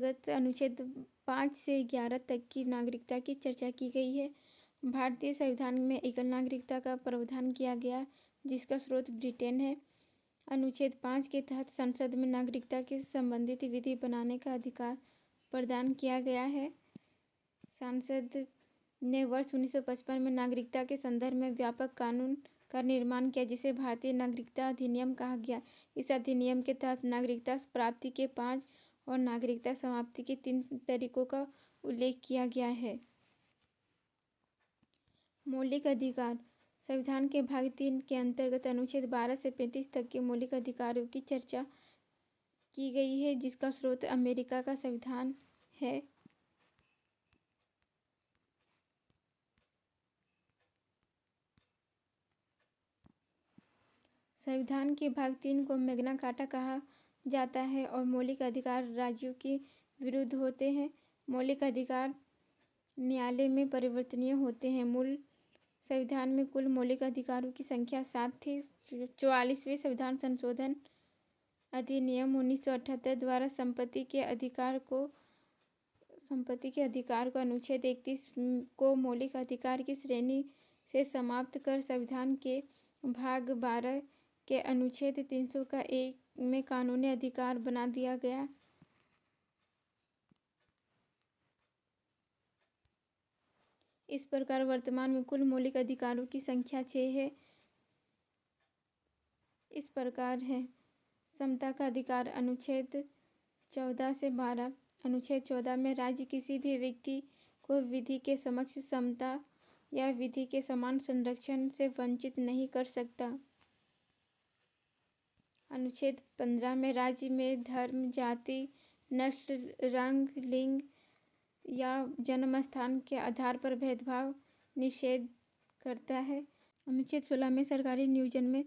अंतर्गत अनुच्छेद 5 से 11 तक की नागरिकता की चर्चा की गई है। भारतीय संविधान में एकल नागरिकता का प्रावधान किया गया, जिसका स्रोत ब्रिटेन है। अनुच्छेद 5 के तहत संसद में नागरिकता के संबंधित विधि बनाने का अधिकार प्रदान किया गया है। संसद ने वर्ष 1955 में नागरिकता के संदर्भ में व्यापक कानून का निर्माण किया, जिसे भारतीय नागरिकता अधिनियम कहा गया। इस अधिनियम के तहत नागरिकता प्राप्ति के 5 और नागरिकता समाप्ति के 3 तरीकों का उल्लेख किया गया है। मौलिक अधिकार। संविधान के भाग 3 के अंतर्गत अनुच्छेद 12 से 35 तक के मौलिक अधिकारों की चर्चा की गई है, जिसका स्रोत अमेरिका का संविधान है। संविधान के भाग 3 को मैग्ना कार्टा कहा जाता है और मौलिक अधिकार राज्यों के विरुद्ध होते हैं। मौलिक अधिकार न्यायालय में परिवर्तनीय होते हैं। मूल संविधान में कुल मौलिक अधिकारों की संख्या 7 थी। 44वें संविधान संशोधन अधिनियम 1978 द्वारा संपत्ति के अधिकार को अनुच्छेद 31 को मौलिक अधिकार की श्रेणी से समाप्त कर संविधान के भाग 12 के अनुच्छेद 301 में कानूनी अधिकार बना दिया गया। इस प्रकार वर्तमान में कुल मौलिक अधिकारों की संख्या 6 है। इस प्रकार है: समता का अधिकार अनुच्छेद 14 से 12। अनुच्छेद 14 में राज्य किसी भी व्यक्ति को विधि के समक्ष समता या विधि के समान संरक्षण से वंचित नहीं कर सकता। अनुच्छेद 15 में राज्य में धर्म, जाति, नस्ल, रंग, लिंग या जन्म स्थान के आधार पर भेदभाव निषेध करता है। अनुच्छेद 16 में सरकारी नियोजन में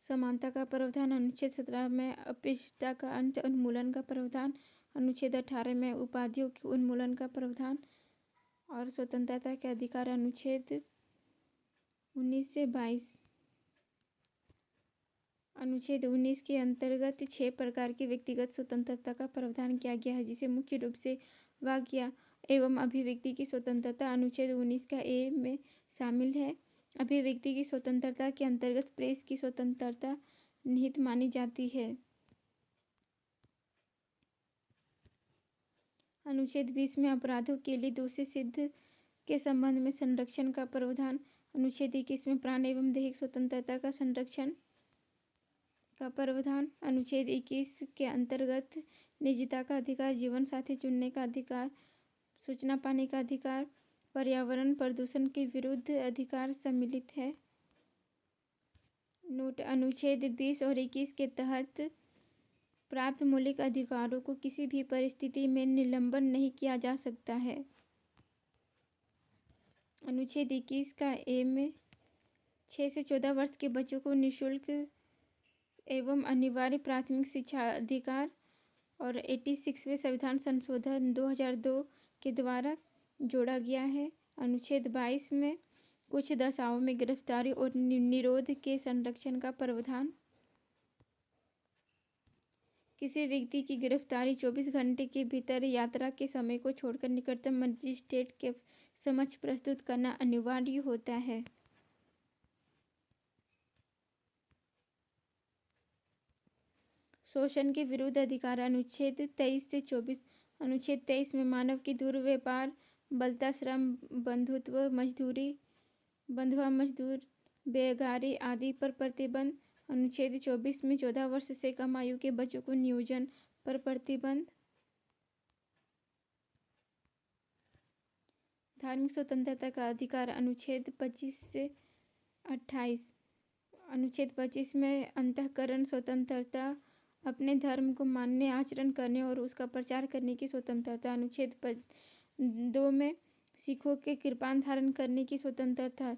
समानता का प्रावधान। अनुच्छेद 17 में अस्पृश्यता का अंत उन्मूलन का प्रावधान। अनुच्छेद 18 में उपाधियों के उन्मूलन का प्रावधान और स्वतंत्रता के अधिकार। अनुच्छेद 19 से 22। अनुच्छेद 19 के अंतर्गत 6 प्रकार की व्यक्तिगत स्वतंत्रता का प्रावधान किया गया है, जिसे मुख्य रूप से वाक्य एवं अभिव्यक्ति की स्वतंत्रता अनुच्छेद 19 का ए में शामिल है। अभिव्यक्ति की स्वतंत्रता के अंतर्गत प्रेस की स्वतंत्रता निहित मानी जाती है। अनुच्छेद 20 में अपराधों के लिए दोषी सिद्ध के संबंध में संरक्षण का प्रावधान। अनुच्छेद 21 में प्राण एवं दैहिक स्वतंत्रता का संरक्षण का प्रावधान। अनुच्छेद 21 के अंतर्गत निजता का अधिकार, जीवन साथी चुनने का अधिकार, सूचना पाने का अधिकार, पर्यावरण प्रदूषण के विरुद्ध अधिकार सम्मिलित है। नोट: अनुच्छेद 20 और 21 के तहत प्राप्त मौलिक अधिकारों को किसी भी परिस्थिति में निलंबन नहीं किया जा सकता है। अनुच्छेद 21 का ए में 6 से 14 वर्ष के बच्चों को निःशुल्क एवं अनिवार्य प्राथमिक शिक्षा अधिकार और 86वें संविधान संशोधन 2002 के द्वारा जोड़ा गया है। अनुच्छेद 22 में कुछ दशाओं में गिरफ्तारी और निरोध के संरक्षण का प्रावधान। किसी व्यक्ति की गिरफ्तारी 24 घंटे के भीतर यात्रा के समय को छोड़कर निकटतम मजिस्ट्रेट के समक्ष प्रस्तुत करना अनिवार्य होता है। शोषण के विरुद्ध अधिकार। अनुच्छेद 23 से 24। अनुच्छेद 23 में मानव की दुर्व्यवहार, बलता श्रम, बंधुआ मजदूर, बेगारी आदि पर प्रतिबंध। अनुच्छेद 24 में 14 वर्ष से कम आयु के बच्चों को नियोजन पर प्रतिबंध। धार्मिक स्वतंत्रता का अधिकार। अनुच्छेद 25 से 28। अनुच्छेद 25 में अंतःकरण स्वतंत्रता, अपने धर्म को मानने, आचरण करने और उसका प्रचार करने की स्वतंत्रता। अनुच्छेद 2 में सिखों के कृपान धारण करने की स्वतंत्रता।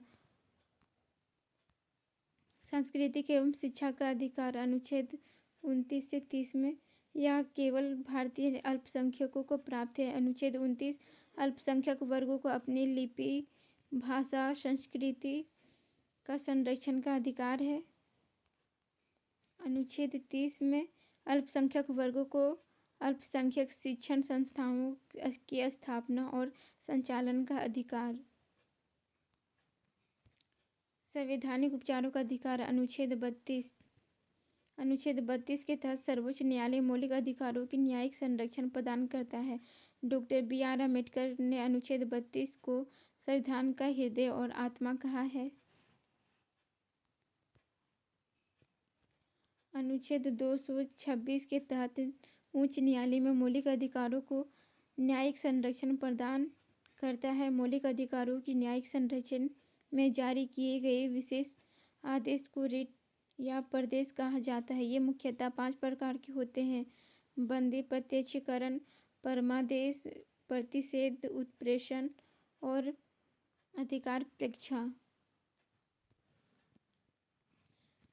सांस्कृतिक एवं शिक्षा का अधिकार। अनुच्छेद 29 से 30 में यह केवल भारतीय अल्पसंख्यकों को प्राप्त है। अनुच्छेद 29 अल्पसंख्यक वर्गों को अपनी लिपि, भाषा, संस्कृति का संरक्षण का अधिकार है। अनुच्छेद 30 में अल्पसंख्यक वर्गों को अल्पसंख्यक शिक्षण संस्थाओं की स्थापना और संचालन का अधिकार। संवैधानिक उपचारों का अधिकार। अनुच्छेद 32 के तहत सर्वोच्च न्यायालय मौलिक अधिकारों की न्यायिक संरक्षण प्रदान करता है। Doctor B R. अम्बेडकर ने अनुच्छेद 32 को संविधान का हृदय और आत्मा कहा है। अनुच्छेद 226 के तहत उच्च न्यायालय में मौलिक अधिकारों को न्यायिक संरक्षण प्रदान करता है। मौलिक अधिकारों की न्यायिक संरक्षण में जारी किए गए विशेष आदेश को रिट या प्रदेश कहा जाता है। ये मुख्यतः 5 प्रकार के होते हैं: बंदी, प्रत्यक्षीकरण, परमादेश, प्रतिषेध, उत्प्रेषण और अधिकार प्रेक्षा।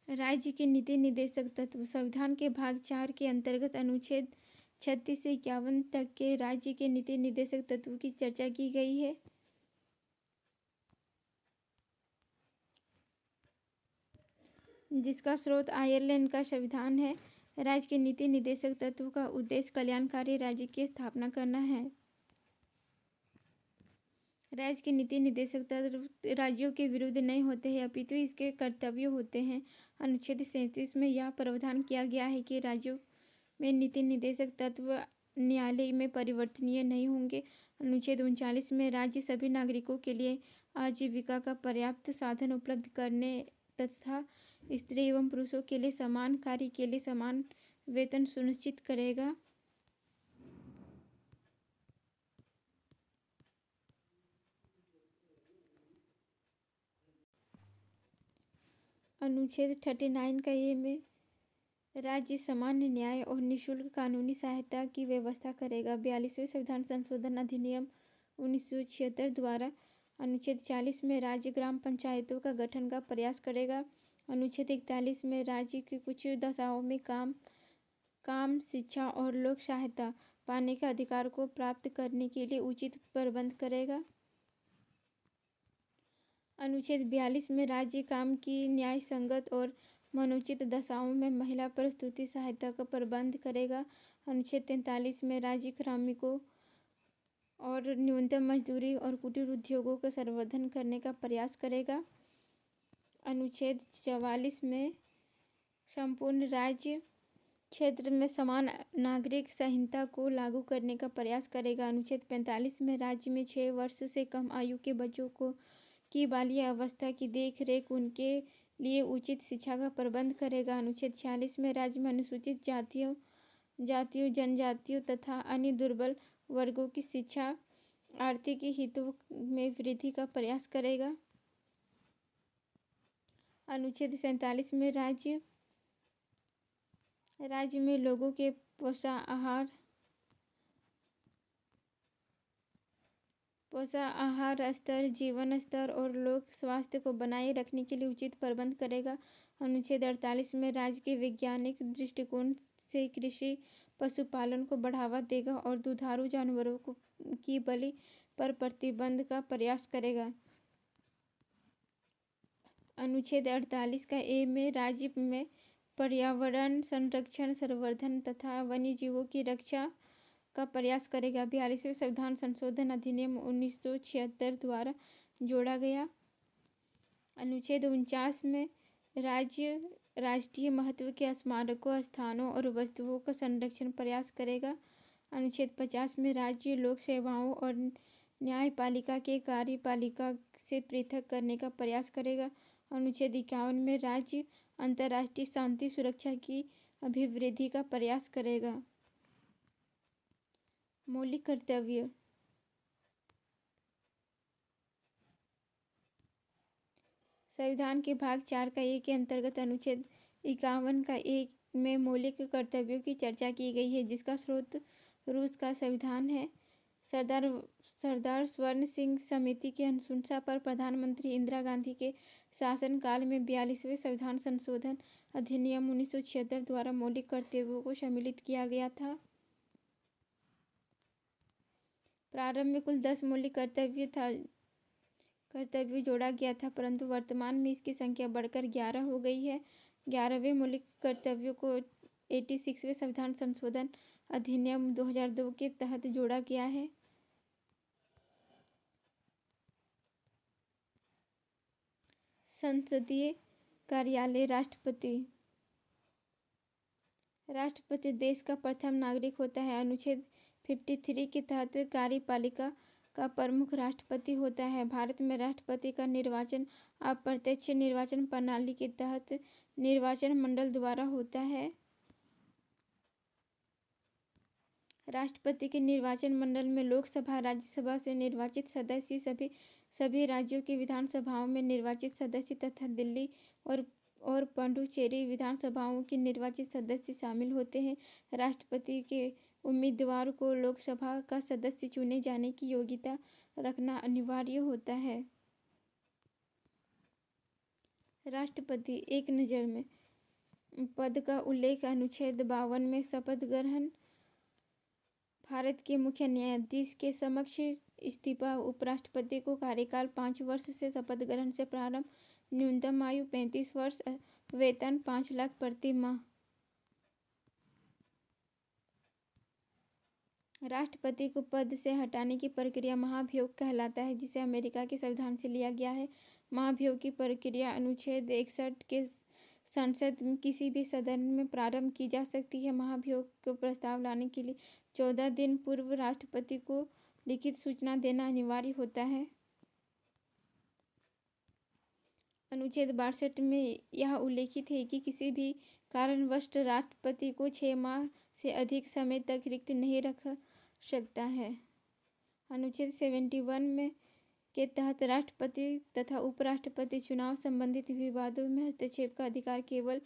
राज्य के नीति निर्देशक तत्व। संविधान के भाग 4 के अंतर्गत अनुच्छेद 36 से 51 तक के राज्य के नीति निर्देशक तत्वों की चर्चा की गई है। जिसका स्रोत आयरलैंड का संविधान है। राज्य के नीति निर्देशक तत्वों का उद्देश्य कल्याणकारी राज्य की स्थापना करना है। राज्य के नीति निर्देशक तत्व राज्यों के विरुद्ध नहीं होते हैं, अपितु इसके कर्तव्य होते हैं। अनुच्छेद 37 में यह प्रावधान किया गया है कि राज्यों में नीति निर्देशक तत्व न्यायालय में परिवर्तनीय नहीं होंगे। अनुच्छेद 39 में राज्य सभी नागरिकों के लिए आजीविका का पर्याप्त साधन उपलब्ध करने तथा स्त्री एवं पुरुषों के लिए समान कार्य के लिए समान वेतन सुनिश्चित करेगा। अनुच्छेद 39 का ये में राज्य सामान्य न्याय और निःशुल्क कानूनी सहायता की व्यवस्था करेगा। 42वें संविधान संशोधन अधिनियम 1976 द्वारा अनुच्छेद 40 में राज्य ग्राम पंचायतों का गठन का प्रयास करेगा। अनुच्छेद 41 में राज्य की कुछ दशाओं में काम, शिक्षा और लोक सहायता पाने के अधिकार को प्राप्त करने के लिए उचित प्रबंध करेगा। अनुच्छेद 42 में राज्य काम की न्याय संगत और मनोचित दशाओं में महिला प्रसूति सहायता का प्रबंध करेगा। अनुच्छेद 43 में राज्य श्रमिकों और न्यूनतम मजदूरी और कुटीर उद्योगों का संवर्धन करने का प्रयास करेगा। अनुच्छेद 44 में संपूर्ण राज्य क्षेत्र में समान नागरिक संहिता को लागू करने का प्रयास करेगा। अनुच्छेद 45 में राज्य में 6 वर्ष से कम आयु के बच्चों की बाल्य अवस्था की देखरेख, उनके लिए उचित शिक्षा का प्रबंध करेगा। अनुच्छेद 46 में राज्य में अनुसूचित जातियों, जनजातियों तथा अन्य दुर्बल वर्गों की शिक्षा, आर्थिक हितों में वृद्धि का प्रयास करेगा। अनुच्छेद 47 में राज्य में लोगों के पोषाहार स्तर, जीवन स्तर और लोक स्वास्थ्य को बनाए रखने के लिए उचित प्रबंध करेगा। अनुच्छेद 48 में राज्य के वैज्ञानिक दृष्टिकोण से कृषि पशुपालन को बढ़ावा देगा और दुधारू जानवरों की बलि पर प्रतिबंध का प्रयास करेगा। अनुच्छेद 48 का ए में राज्य में पर्यावरण संरक्षण, संवर्धन तथा वन्य जीवों की रक्षा का प्रयास करेगा। 42वें संविधान संशोधन अधिनियम 1976 द्वारा जोड़ा गया। अनुच्छेद 49 में राष्ट्रीय महत्व के स्मारकों, स्थानों और वस्तुओं का संरक्षण प्रयास करेगा। अनुच्छेद 50 में राज्य लोक सेवाओं और न्यायपालिका के कार्यपालिका से पृथक करने का प्रयास करेगा। अनुच्छेद 51 में राज्य अंतर्राष्ट्रीय शांति सुरक्षा की अभिवृद्धि का प्रयास करेगा। मौलिक कर्तव्य। संविधान के भाग 4 का ए के अंतर्गत अनुच्छेद 51 का ए में मौलिक कर्तव्यों की चर्चा की गई है, जिसका स्रोत रूस का संविधान है। सरदार स्वर्ण सिंह समिति की अनुशंसा पर प्रधानमंत्री इंदिरा गांधी के शासनकाल में 42वें संविधान संशोधन अधिनियम 1976 द्वारा मौलिक कर्तव्यों को सम्मिलित किया गया था। प्रारंभ में कुल 10 मौलिक कर्तव्य जोड़ा गया था, परंतु वर्तमान में इसकी संख्या बढ़कर 11 हो गई है। 11वें मौलिक कर्तव्यों को 86वें संविधान संशोधन अधिनियम 2002 के तहत जोड़ा गया है। संसदीय कार्यालय राष्ट्रपति। राष्ट्रपति देश का प्रथम नागरिक होता है। अनुच्छेद 53 के तहत कार्यपालिका का प्रमुख राष्ट्रपति होता है। भारत में राष्ट्रपति का निर्वाचन अप्रत्यक्ष निर्वाचन प्रणाली के तहत निर्वाचन मंडल द्वारा होता है। राष्ट्रपति के निर्वाचन मंडल में लोकसभा राज्यसभा से निर्वाचित सदस्य, सभी राज्यों की विधानसभाओं में निर्वाचित सदस्य तथा दिल्ली और पुडुचेरी विधानसभाओं के निर्वाचित सदस्य शामिल होते हैं। राष्ट्रपति के उम्मीदवार को लोकसभा का सदस्य चुने जाने की योग्यता रखना अनिवार्य होता है। राष्ट्रपति एक नज़र में पद का उल्लेख अनुच्छेद 52 में शपथ ग्रहण। भारत के मुख्य न्यायाधीश के समक्ष इस्तीफा। उपराष्ट्रपति को कार्यकाल 5 वर्ष से शपथ ग्रहण से प्रारंभ। न्यूनतम आयु 35 वर्ष। वेतन 5 लाख प्रति माह। राष्ट्रपति को पद से हटाने की प्रक्रिया महाभियोग कहलाता है, जिसे अमेरिका के संविधान से लिया गया है। महाभियोग की प्रक्रिया अनुच्छेद 61 के संसद किसी भी सदन में प्रारंभ की जा सकती है। महाभियोग को प्रस्ताव लाने के लिए 14 दिन पूर्व राष्ट्रपति को लिखित सूचना देना अनिवार्य होता है। अनुच्छेद 62 में यह उल्लेखित है कि किसी भी कारणवश राष्ट्रपति को 6 माह से अधिक समय तक रिक्त नहीं रख सकता है। अनुच्छेद 71 में के तहत राष्ट्रपति तथा उपराष्ट्रपति चुनाव संबंधित विवादों में हस्तक्षेप का अधिकार केवल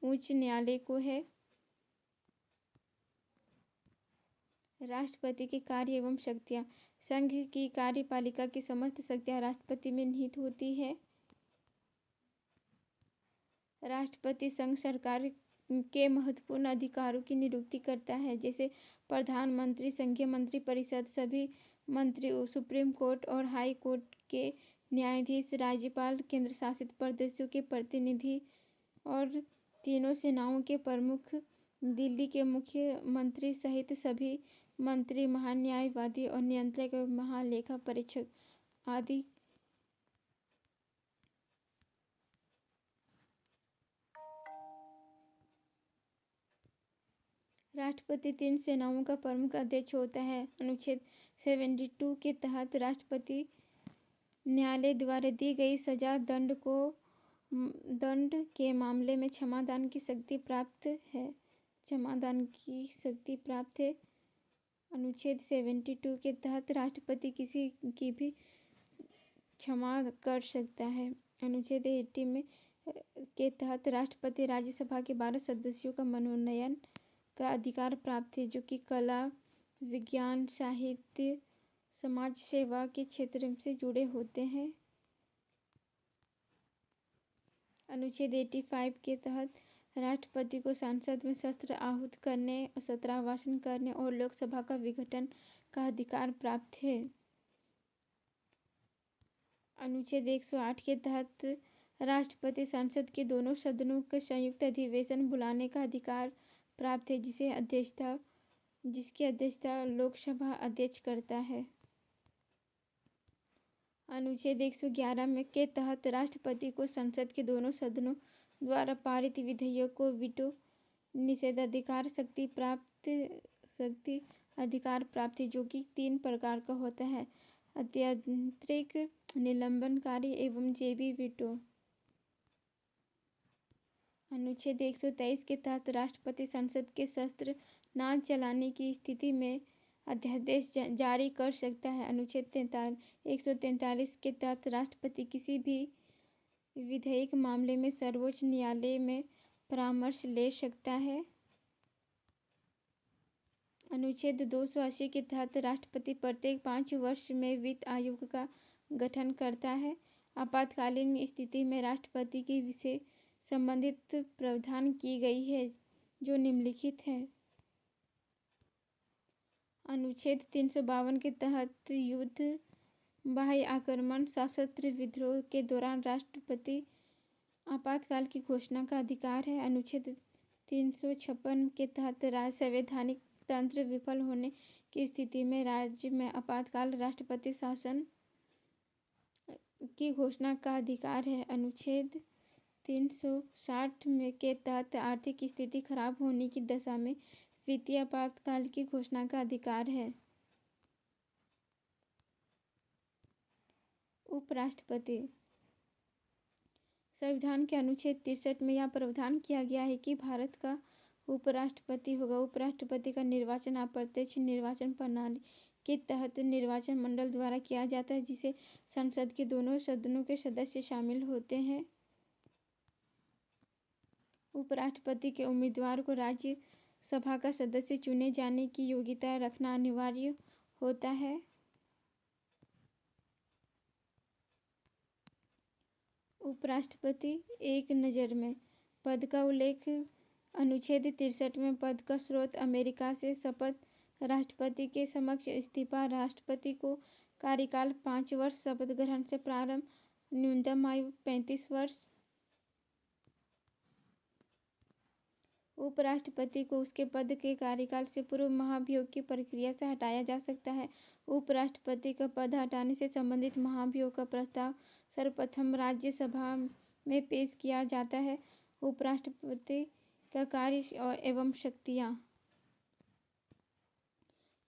उच्च न्यायालय को है। राष्ट्रपति के कार्य एवं शक्तियाँ। संघ की कार्यपालिका की समस्त शक्तियाँ राष्ट्रपति में निहित होती है। राष्ट्रपति संघ सरकार के महत्वपूर्ण अधिकारों की नियुक्ति करता है, जैसे प्रधानमंत्री, संघीय मंत्री परिषद, सभी मंत्री, सुप्रीम कोर्ट और हाई कोर्ट के न्यायाधीश, राज्यपाल, केंद्र शासित प्रदेशों के प्रतिनिधि और तीनों सेनाओं के प्रमुख, दिल्ली के मुख्यमंत्री सहित सभी मंत्री, महान्यायवादी और नियंत्रक, महालेखा परीक्षक आदि। राष्ट्रपति 3 सेनाओं का प्रमुख अध्यक्ष होता है। अनुच्छेद 72 के तहत राष्ट्रपति न्यायालय द्वारा दी गई सजा, दंड के मामले में क्षमादान की शक्ति प्राप्त है। अनुच्छेद 72 के तहत राष्ट्रपति किसी की भी क्षमा कर सकता है। अनुच्छेद 80 में के तहत राष्ट्रपति राज्यसभा के 12 सदस्यों का मनोनयन का अधिकार प्राप्त है, जो कि कला, विज्ञान, साहित्य, समाज सेवा के क्षेत्र से जुड़े होते हैं। अनुच्छेद 85 के तहत राष्ट्रपति को संसद में शस्त्र आहूत करने, सत्राभाषण करने और लोकसभा का विघटन का अधिकार प्राप्त है। अनुच्छेद 108 के तहत राष्ट्रपति संसद के दोनों सदनों का संयुक्त अधिवेशन बुलाने का अधिकार प्राप्त है, जिसकी अध्यक्षता लोकसभा अध्यक्ष करता है। अनुच्छेद 111 में के तहत राष्ट्रपति को संसद के दोनों सदनों द्वारा पारित विधेयक को वीटो निषेधाधिकार शक्ति अधिकार प्राप्त है, जो कि 3 प्रकार का होता है: अत्यंतिक, निलंबनकारी एवं जैवी वीटो। अनुच्छेद 123 के तहत राष्ट्रपति संसद के शस्त्र न चलाने की स्थिति में अध्यादेश जारी कर सकता है। अनुच्छेद 143 के तहत राष्ट्रपति किसी भी विधायिक मामले में सर्वोच्च न्यायालय में परामर्श ले सकता है। अनुच्छेद 280 के तहत राष्ट्रपति प्रत्येक 5 वर्ष में वित्त आयोग का गठन करता है। आपातकालीन स्थिति में राष्ट्रपति की विषय संबंधित प्रावधान की गई है, जो निम्नलिखित है। अनुच्छेद 352 के तहत युद्ध, बाह्य आक्रमण, सशस्त्र विद्रोह के दौरान राष्ट्रपति आपातकाल की घोषणा का अधिकार है। अनुच्छेद 356 के तहत राज्य संवैधानिक तंत्र विफल होने की स्थिति में राज्य में आपातकाल राष्ट्रपति शासन की घोषणा का अधिकार है। अनुच्छेद 360 में के तहत आर्थिक स्थिति खराब होने की दशा में वित्तीय आपातकाल की घोषणा का अधिकार है। उपराष्ट्रपति। संविधान के अनुच्छेद 63 में यह प्रावधान किया गया है कि भारत का उपराष्ट्रपति होगा। उपराष्ट्रपति का निर्वाचन अप्रत्यक्ष निर्वाचन प्रणाली के तहत निर्वाचन मंडल द्वारा किया जाता है, जिसे संसद के दोनों सदनों के सदस्य शामिल होते हैं। उपराष्ट्रपति के उम्मीदवार को राज्यसभा का सदस्य चुने जाने की योग्यता रखना अनिवार्य होता है। उपराष्ट्रपति एक नज़र में पद का उल्लेख। अनुच्छेद 63 में पद का स्रोत अमेरिका से शपथ। राष्ट्रपति के समक्ष इस्तीफा। राष्ट्रपति को कार्यकाल 5 वर्ष। शपथ ग्रहण से प्रारंभ। न्यूनतम आयु 35 वर्ष। उपराष्ट्रपति को उसके पद के कार्यकाल से पूर्व महाभियोग की प्रक्रिया से हटाया जा सकता है। उपराष्ट्रपति का पद हटाने से संबंधित महाभियोग का प्रस्ताव सर्वप्रथम राज्यसभा में पेश किया जाता है। उपराष्ट्रपति का कार्य एवं शक्तियाँ।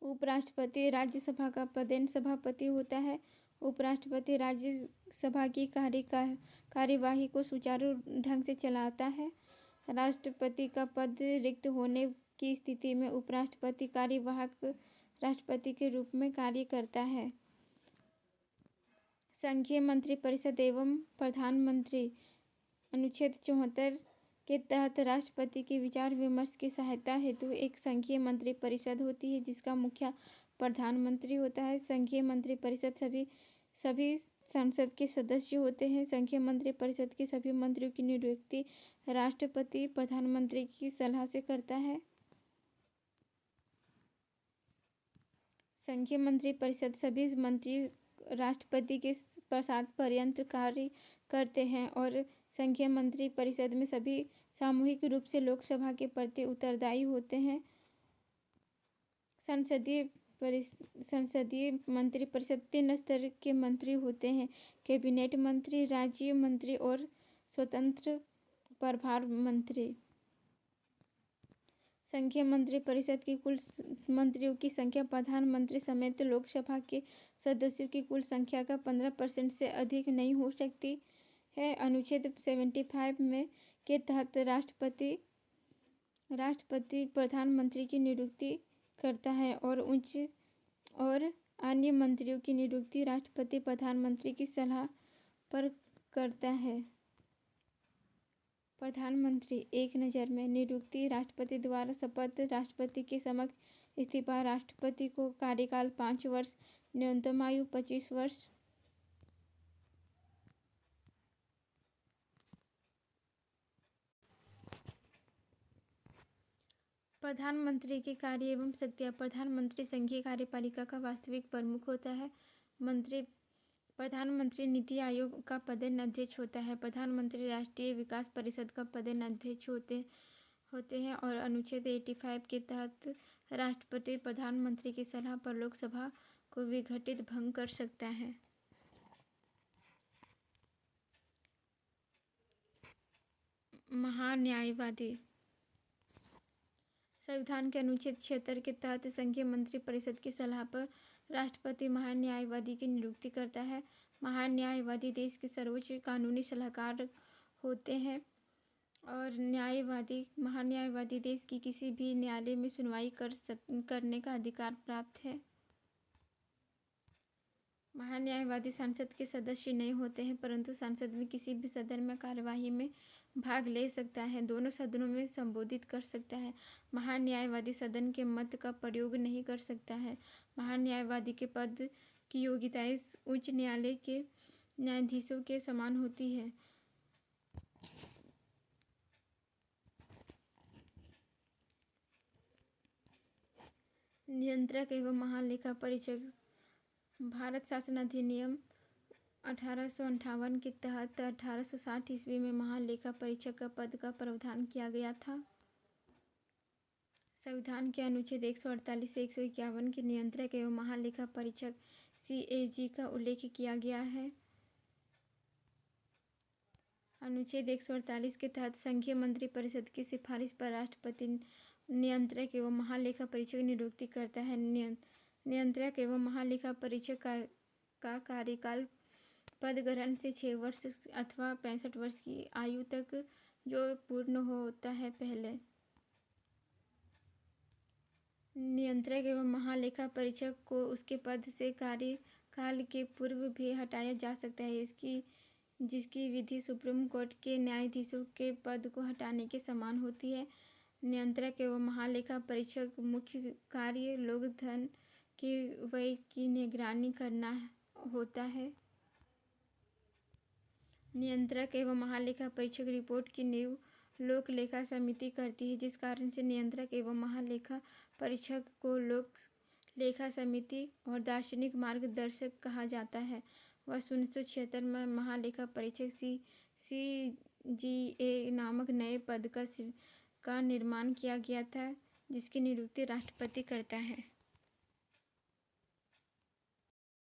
उपराष्ट्रपति राज्यसभा का पदेन सभापति होता है। उपराष्ट्रपति राज्यसभा की कार्यवाही को सुचारू ढंग से चलाता है। राष्ट्रपति का पद रिक्त होने की स्थिति में उपराष्ट्रपति कार्यवाहक राष्ट्रपति के रूप में कार्य करता है। संघीय मंत्रिपरिषद एवं प्रधानमंत्री। अनुच्छेद 74 के तहत राष्ट्रपति के विचार विमर्श की सहायता हेतु एक संघीय मंत्रिपरिषद होती है, जिसका मुखिया प्रधानमंत्री होता है। संघीय मंत्रिपरिषद सभी संसद के सदस्य होते हैं। संघीय मंत्रिपरिषद के सभी मंत्रियों की नियुक्ति राष्ट्रपति प्रधानमंत्री की सलाह से करता है। संघीय मंत्रिपरिषद सभी मंत्री राष्ट्रपति के प्रसाद पर्यंत कार्य करते हैं और संघीय मंत्रिपरिषद में सभी सामूहिक रूप से लोकसभा के प्रति उत्तरदायी होते हैं। संसदीय मंत्रिपरिषद 3 स्तर के मंत्री होते हैं: कैबिनेट मंत्री, राज्य मंत्री और स्वतंत्र प्रभार मंत्री। संघीय मंत्रिपरिषद की कुल मंत्रियों की संख्या प्रधानमंत्री समेत लोकसभा के सदस्यों की कुल संख्या का 15% से अधिक नहीं हो सकती है। अनुच्छेद 75 में के तहत राष्ट्रपति प्रधानमंत्री की नियुक्ति करता है और अन्य मंत्रियों की नियुक्ति राष्ट्रपति प्रधानमंत्री की सलाह पर करता है। प्रधानमंत्री एक नज़र में नियुक्ति। राष्ट्रपति द्वारा शपथ। राष्ट्रपति के समक्ष इस्तीफा। राष्ट्रपति को कार्यकाल 5 वर्ष। न्यूनतम आयु 25 वर्ष। प्रधानमंत्री के कार्य एवं शक्तियाँ। प्रधानमंत्री संघीय कार्यपालिका का वास्तविक प्रमुख होता है। प्रधानमंत्री नीति आयोग का पदेन अध्यक्ष होता है। प्रधानमंत्री राष्ट्रीय विकास परिषद का पदेन अध्यक्ष होते हैं और अनुच्छेद 85 के तहत राष्ट्रपति प्रधानमंत्री की सलाह पर लोकसभा को विघटित भंग कर सकता है। महान्यायवादी। संविधान के अनुच्छेद 76 के तहत संघीय मंत्रिपरिषद की सलाह पर राष्ट्रपति महान्यायवादी की नियुक्ति करता है। महान्यायवादी देश के सर्वोच्च कानूनी सलाहकार होते हैं और महान्यायवादी देश की किसी भी न्यायालय में सुनवाई करने का अधिकार प्राप्त है। महान्यायवादी संसद के सदस्य नहीं होते हैं, परंतु संसद में किसी भी सदन में कार्यवाही में भाग ले सकता है। दोनों सदनों में संबोधित कर सकता है। महान्यायवादी सदन के मत का प्रयोग नहीं कर सकता है। महान्यायवादी के पद की योग्यताएं उच्च न्यायालय के न्यायाधीशों के समान होती है। नियंत्रक एवं महालेखा परीक्षक। भारत शासन अधिनियम 1858 के तहत 1860 ईस्वी में महालेखा परीक्षक का पद का प्रावधान किया गया था। संविधान के अनुच्छेद 148 से 151 के नियंत्रक एवं महालेखा परीक्षक CAG का उल्लेख किया गया है। अनुच्छेद 148 के तहत संघीय मंत्रिपरिषद की सिफारिश पर राष्ट्रपति नियंत्रक एवं महालेखा परीक्षक नियुक्ति करता है। नियंत्रक एवं महालेखा परीक्षक का कार्यकाल पद ग्रहण से 6 वर्ष अथवा 65 वर्ष की आयु तक जो पूर्ण होता है पहले। नियंत्रक एवं महालेखा परीक्षक को उसके पद से कार्यकाल के पूर्व भी हटाया जा सकता है, जिसकी विधि सुप्रीम कोर्ट के न्यायाधीशों के पद को हटाने के समान होती है। नियंत्रक एवं महालेखा परीक्षक मुख्य कार्य लोक धन के व्यय की निगरानी करना होता है। नियंत्रक एवं महालेखा परीक्षक रिपोर्ट की नींव लोक लेखा समिति करती है, जिस कारण से नियंत्रक एवं महालेखा परीक्षक को लोक लेखा समिति और दार्शनिक मार्गदर्शक कहा जाता है। वर्ष 1976 में महालेखा परीक्षक CGA नामक नए पद का निर्माण किया गया था, जिसकी नियुक्ति राष्ट्रपति करता है।